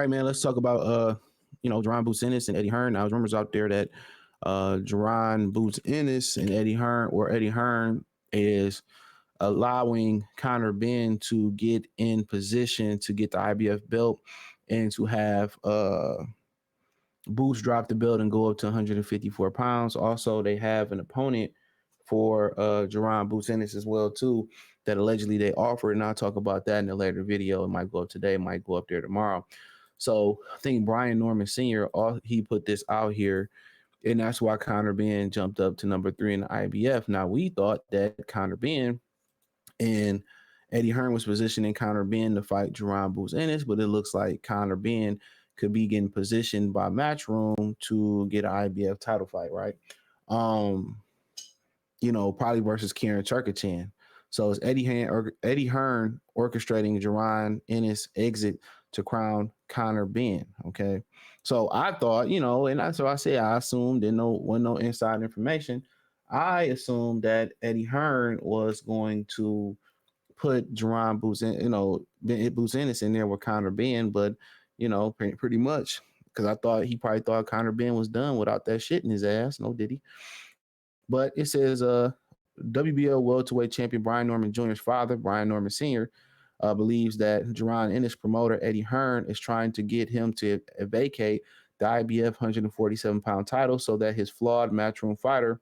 right, man. Let's talk about Jaron Boots Ennis and Eddie Hearn. Now, there's rumors out there that Jaron Boots Ennis and Eddie Hearn is allowing Conor Benn to get in position to get the IBF belt and to have Boots drop the belt and go up to 154 pounds. Also, they have an opponent for Jaron Boots Ennis as well too that allegedly they offered, and I'll talk about that in a later video. It might go up today, it might go up there tomorrow. So I think Brian Norman Sr. He put this out here, and that's why Conor Benn jumped up to number 3 in the IBF. Now we thought that Conor Benn and Eddie Hearn was positioning Conor Benn to fight Jaron Boots Ennis, but it looks like Conor Benn could be getting positioned by Matchroom to get an IBF title fight, right? Probably versus Kieran Cherkachan. So it's Eddie Hearn orchestrating Jaron Ennis' exit to crown Conor Benn. Okay. So I thought, and that's what I said. I assumed wasn't no inside information. I assumed that Eddie Hearn was going to put Jaron Boots Boots Ennis in there with Conor Benn, but pretty much because he probably thought Conor Benn was done without that shit in his ass. No, did he? But it says WBO welterweight champion Brian Norman Jr.'s father, Brian Norman Sr., believes that Jaron Ennis promoter Eddie Hearn is trying to get him to vacate the IBF 147-pound title so that his flawed matchroom fighter,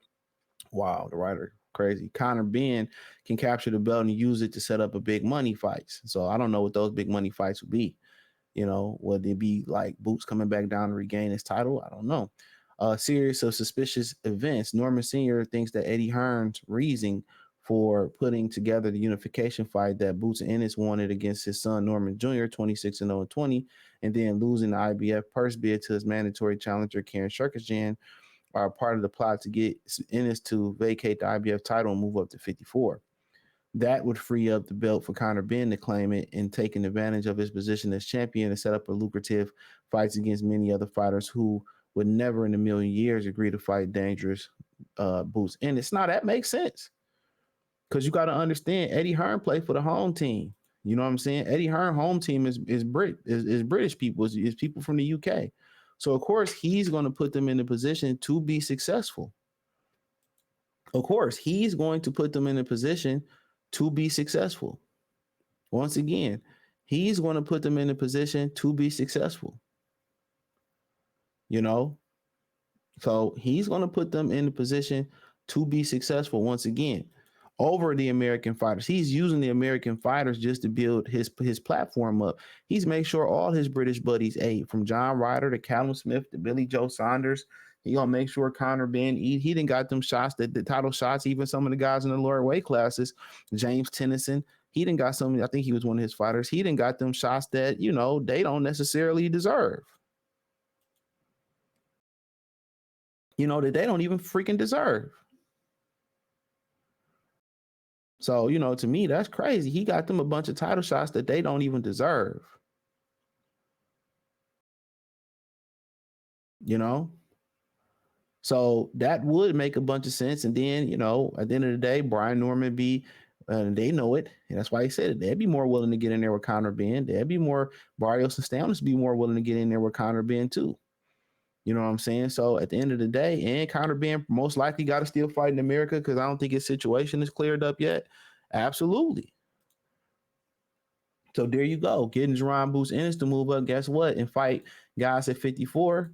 wow, the writer, crazy, Conor Benn, can capture the belt and use it to set up a big money fights. So I don't know what those big money fights would be. Would it be like Boots coming back down to regain his title? I don't know. A series of suspicious events. Norman Sr. thinks that Eddie Hearn's reasoning for putting together the unification fight that Boots Ennis wanted against his son Norman Jr., 26-0-20, and then losing the IBF purse bid to his mandatory challenger Kieran Cherkachan are part of the plot to get Ennis to vacate the IBF title and move up to 54. That would free up the belt for Conor Benn to claim it and taking advantage of his position as champion and set up a lucrative fights against many other fighters who would never in a million years agree to fight dangerous Boots Ennis. Now that makes sense because you got to understand Eddie Hearn played for the home team. You know what I'm saying? Eddie Hearn home team is British people, is people from the UK. So of course he's going to put them in a position to be successful. Of course he's going to put them in a position to be successful. Once again, he's going to put them in a position to be successful. So he's going to put them in a position to be successful once again over the American fighters. He's using the American fighters just to build his platform up. He's made sure all his British buddies ate, from John Ryder to Callum Smith to Billy Joe Saunders. He gonna make sure Conor Benn eat. He didn't got them shots, the title shots. Even some of the guys in the lower weight classes, James Tennyson, he didn't got some. I think he was one of his fighters. He didn't got them shots that they don't necessarily deserve. That they don't even freaking deserve. So, to me, that's crazy. He got them a bunch of title shots that they don't even deserve. So that would make a bunch of sense. And then, at the end of the day, Brian Norman they know it. And that's why he said it. They'd be more willing to get in there with Conor Benn. They'd be more, Barrios and Stones be more willing to get in there with Conor Benn too. You know what I'm saying? So at the end of the day, and Conor Benn most likely got to still fight in America because I don't think his situation is cleared up yet. Absolutely. So there you go. Getting Jaron Boots Ennis to move up, guess what? And fight guys at 54,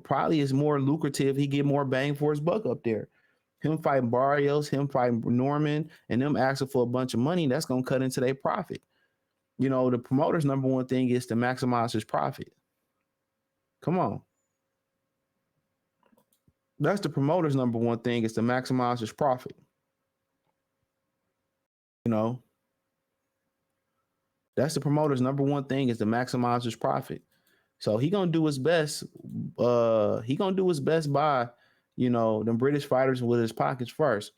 probably is more lucrative. He get more bang for his buck up there. Him fighting Barrios, him fighting Norman, and them asking for a bunch of money, that's going to cut into their profit. The promoter's number one thing is to maximize his profit. Come on. That's the promoter's number one thing, is to maximize his profit. That's the promoter's number one thing, is to maximize his profit. So he gonna do his best. He gonna do his best by, them British fighters with his pockets first.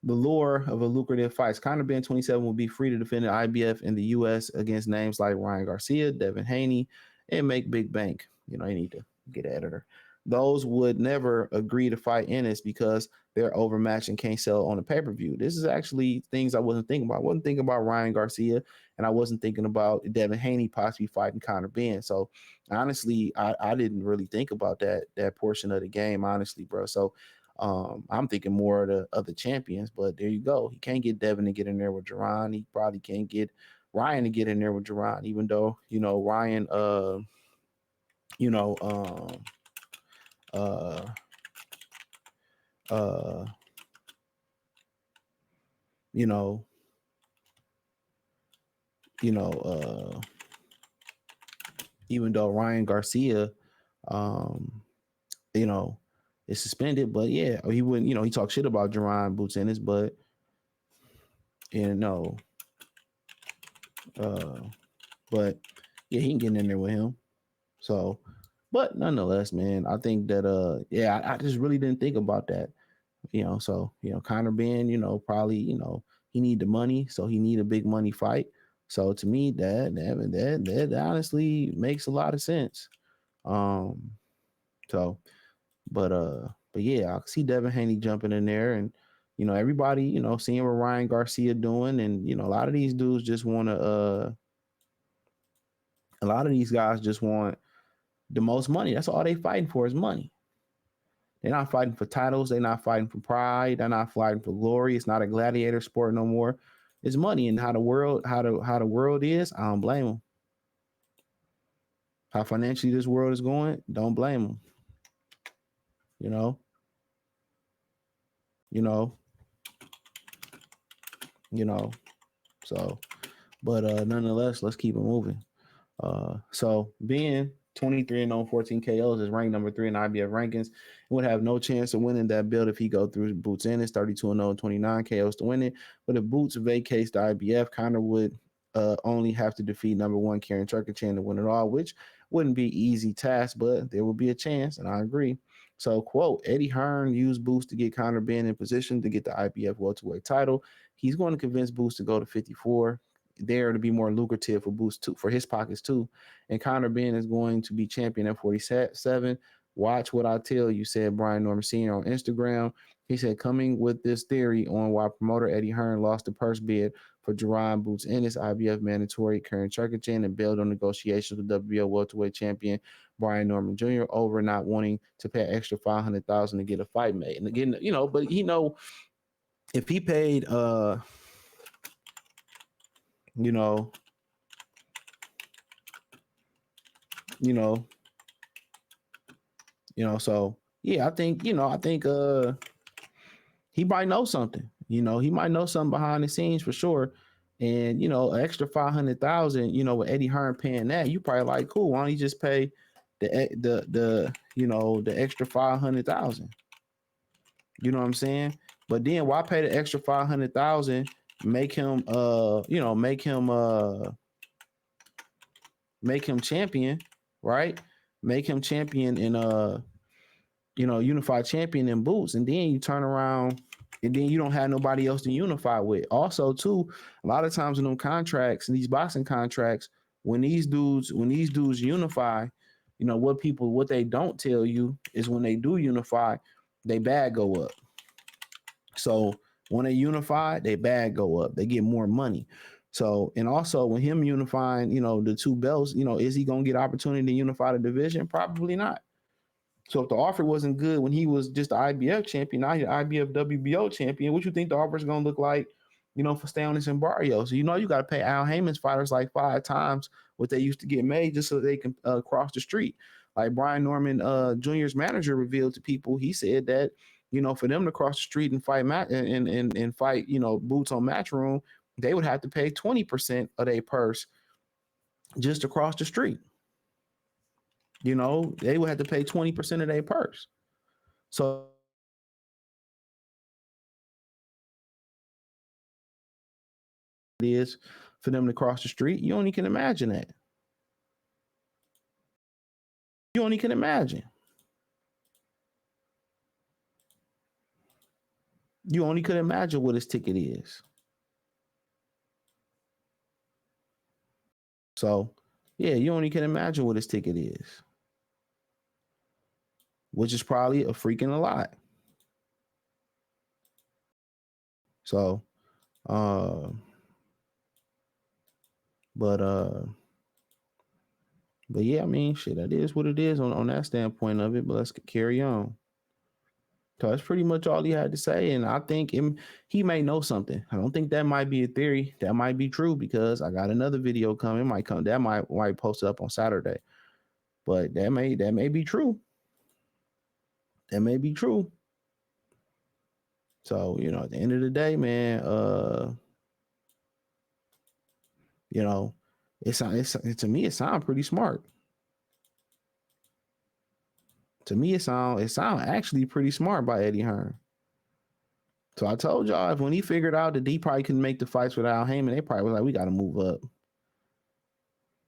The lure of a lucrative fight. Conor Benn, 27, will be free to defend the IBF in the U.S. against names like Ryan Garcia, Devin Haney, and make big bank. You need to get an editor. those would never agree to fight Ennis because they're overmatched and can't sell on a pay-per-view. This is actually things I wasn't thinking about. I wasn't thinking about Ryan Garcia, and I wasn't thinking about Devin Haney possibly fighting Conor Benn. So honestly, I didn't really think about that portion of the game, honestly, bro. So I'm thinking more of the champions, but there you go. He can't get Devin to get in there with Jaron. He probably can't get Ryan to get in there with Jaron, even though, Ryan you know, uh uh you know, you know, even though Ryan Garcia, um, you know, is suspended, but yeah, he wouldn't, he talked shit about Jaron Boots Ennis, but you know, uh, but yeah, he can get in there with him. So, but nonetheless, man, I think that yeah, I just really didn't think about that. So Conor Benn, probably, he need the money, so he need a big money fight. So to me, that honestly makes a lot of sense. Um, so, but yeah, I see Devin Haney jumping in there, and everybody, seeing what Ryan Garcia doing, and a lot of these dudes just want to, a lot of these guys just want the most money. That's all they fighting for is money. They're not fighting for titles. They're not fighting for pride. They're not fighting for glory. It's not a gladiator sport no more. It's money, and how the world is. I don't blame them. How financially this world is going, don't blame them. You know, you know, you know. So, but nonetheless, let's keep it moving. So being 23 and 0, 14 KOs is ranked number 3 in IBF rankings. He would have no chance of winning that belt if he go through Boots Ennis, 32 and 0, 29 KOs to win it. But if Boots vacates the IBF, Conor would only have to defeat number 1 Karen Turkachan to win it all, which wouldn't be easy task, but there would be a chance, and I agree. So, quote, Eddie Hearn used Boots to get Conor Benn in position to get the IBF welterweight title. He's going to convince Boots to go to 54 there to be more lucrative for Boots too, for his pockets too. And Conor Benn is going to be champion at 47. Watch what I tell you, said Brian Norman Sr. on Instagram. He said, coming with this theory on why promoter Eddie Hearn lost the purse bid for Jaron Boots Ennis, IBF mandatory Karen Turkachan, and bailed on negotiations with WBO welterweight champion Brian Norman Jr. over not wanting to pay extra $500,000 to get a fight made. And again, but if he paid you know, you know, so yeah, I think he might know something. He might know something behind the scenes for sure. And an extra 500,000, with Eddie Hearn paying that, you probably like, cool. Why don't you just pay the extra 500,000? You know what I'm saying? But then why pay the extra 500,000? Make him make him champion, right? Make him champion in unified champion in Boots, and then you turn around and then you don't have nobody else to unify with. Also, too, a lot of times in them contracts, in these boxing contracts, when these dudes unify, what they don't tell you is when they do unify, they bag go up. So when they unify, they bag go up. They get more money. So, and also when him unifying, the two belts, is he gonna get opportunity to unify the division? Probably not. So if the offer wasn't good when he was just the IBF champion, now he's the IBF WBO champion, what you think the offer is going to look like, for staying on this embargo? So, you got to pay Al Heyman's fighters like 5 times what they used to get made just so they can cross the street. Like Brian Norman Jr.'s manager revealed to people, he said that, for them to cross the street and fight and fight, Boots on Matchroom, they would have to pay 20% of their purse just to cross the street. They would have to pay 20% of their purse. So it is for them to cross the street. You only can imagine that. You only can imagine. You only could imagine what his ticket is. So, yeah, you only can imagine what his ticket is. which is probably a freaking a lot. So, uh, but but yeah, I mean, shit, that is what it is on that standpoint of it. But let's carry on. So that's pretty much all he had to say, and I think he may know something. I don't think that might be a theory. That might be true because I got another video coming. It might come. That might post up on Saturday, but that may be true. That may be true. So at the end of the day, man, you know, to me it sounds pretty smart. To me, it sound actually pretty smart by Eddie Hearn. So I told y'all if when he figured out that he probably couldn't make the fights without Heyman, they probably was like, we got to move up.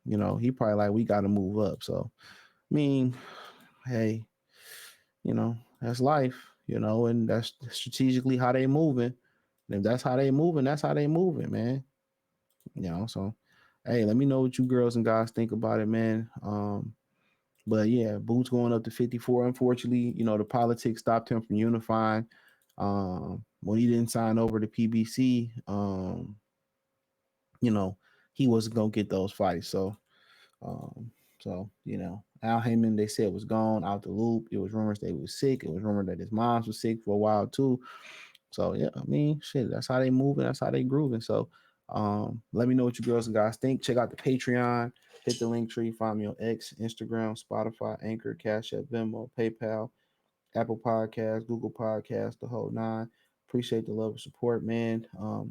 He probably like, we got to move up. So, I mean, hey, that's life, and that's strategically how they moving. And if that's how they moving, that's how they moving, man. So, hey, let me know what you girls and guys think about it, man. But yeah, Boots going up to 54. Unfortunately, the politics stopped him from unifying. When he didn't sign over to PBC, he wasn't gonna get those fights. Um, Al Heyman, they said, was gone out the loop. It was rumors that he was sick. It was rumored that his mom was sick for a while too. So yeah, I mean, shit, that's how they moving. That's how they grooving. So let me know what you girls and guys think. Check out the Patreon. Hit the link tree. Find me on X, Instagram, Spotify, Anchor, Cash App, Venmo, PayPal, Apple Podcasts, Google Podcasts, the whole nine. Appreciate the love and support, man.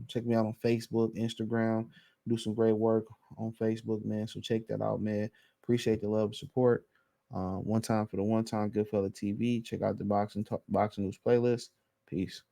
Check me out on Facebook, Instagram. Do some great work on Facebook, man. So check that out, man. Appreciate the love and support. One time for the one time Goodfella TV. Check out the boxing news playlist. Peace.